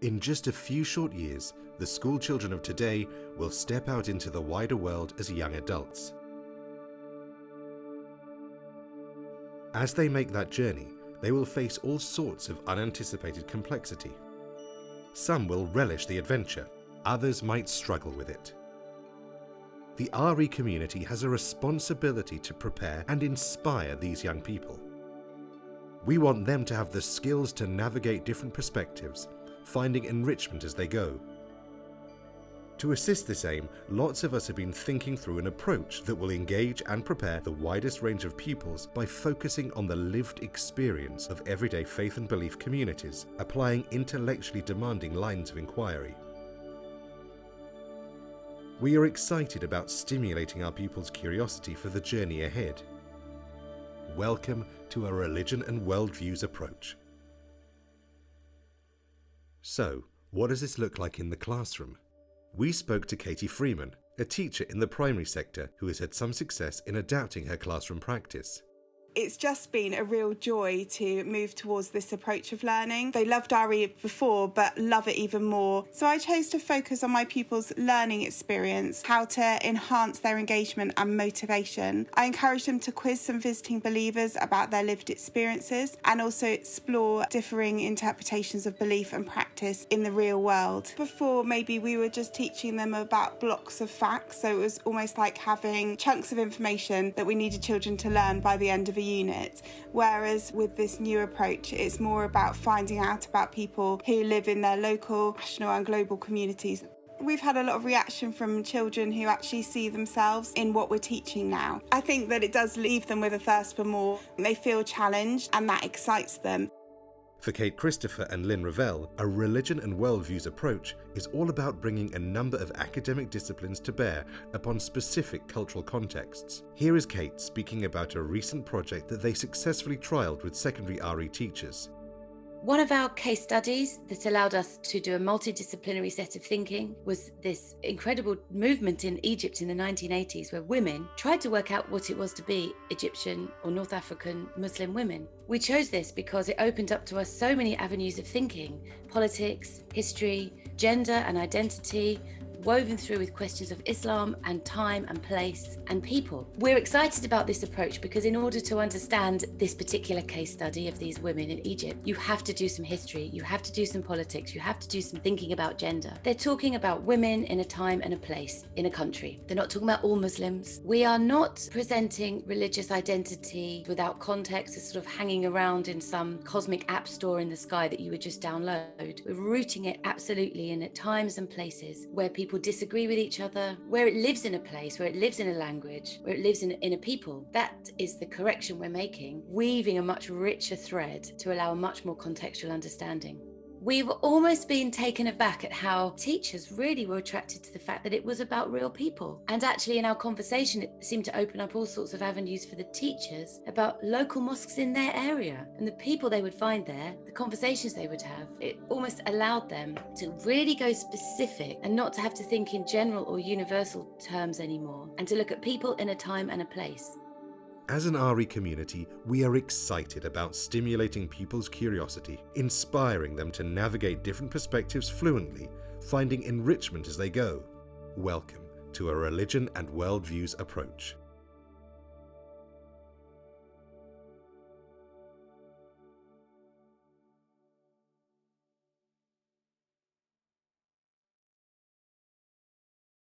In just a few short years, the school children of today will step out into the wider world as young adults. As they make that journey, they will face all sorts of unanticipated complexity. Some will relish the adventure, others might struggle with it. The RE community has a responsibility to prepare and inspire these young people. We want them to have the skills to navigate different perspectives, finding enrichment as they go. To assist this aim, lots of us have been thinking through an approach that will engage and prepare the widest range of pupils by focusing on the lived experience of everyday faith and belief communities, applying intellectually demanding lines of inquiry. We are excited about stimulating our pupils' curiosity for the journey ahead. Welcome to a religion and worldviews approach. So, what does this look like in the classroom? We spoke to Katie Freeman, a teacher in the primary sector who has had some success in adapting her classroom practice. It's just been a real joy to move towards this approach of learning. They loved RE before, but love it even more. So I chose to focus on my pupils' learning experience, how to enhance their engagement and motivation. I encouraged them to quiz some visiting believers about their lived experiences and also explore differing interpretations of belief and practice in the real world. Before, maybe we were just teaching them about blocks of facts, so it was almost like having chunks of information that we needed children to learn by the end of a unit, whereas with this new approach it's more about finding out about people who live in their local, national and global communities. We've had a lot of reaction from children who actually see themselves in what we're teaching now. I think that it does leave them with a thirst for more. They feel challenged and that excites them. For Kate Christopher and Lynn Revell, a religion and worldviews approach is all about bringing a number of academic disciplines to bear upon specific cultural contexts. Here is Kate speaking about a recent project that they successfully trialled with secondary RE teachers. One of our case studies that allowed us to do a multidisciplinary set of thinking was this incredible movement in Egypt in the 1980s where women tried to work out what it was to be Egyptian or North African Muslim women. We chose this because it opened up to us so many avenues of thinking: politics, history, gender and identity, woven through with questions of Islam and time and place and people. We're excited about this approach because in order to understand this particular case study of these women in Egypt, you have to do some history, you have to do some politics, you have to do some thinking about gender. They're talking about women in a time and a place in a country. They're not talking about all Muslims. We are not presenting religious identity without context as sort of hanging around in some cosmic app store in the sky that you would just download. We're rooting it absolutely in times and places where people disagree with each other, where it lives in a place, where it lives in a language, where it lives in a people. That is the correction we're making, weaving a much richer thread to allow a much more contextual understanding. We've almost been taken aback at how teachers really were attracted to the fact that it was about real people. And actually in our conversation, it seemed to open up all sorts of avenues for the teachers about local mosques in their area and the people they would find there, the conversations they would have. It almost allowed them to really go specific and not to have to think in general or universal terms anymore, and to look at people in a time and a place. As an RE community, we are excited about stimulating people's curiosity, inspiring them to navigate different perspectives fluently, finding enrichment as they go. Welcome to a religion and worldviews approach.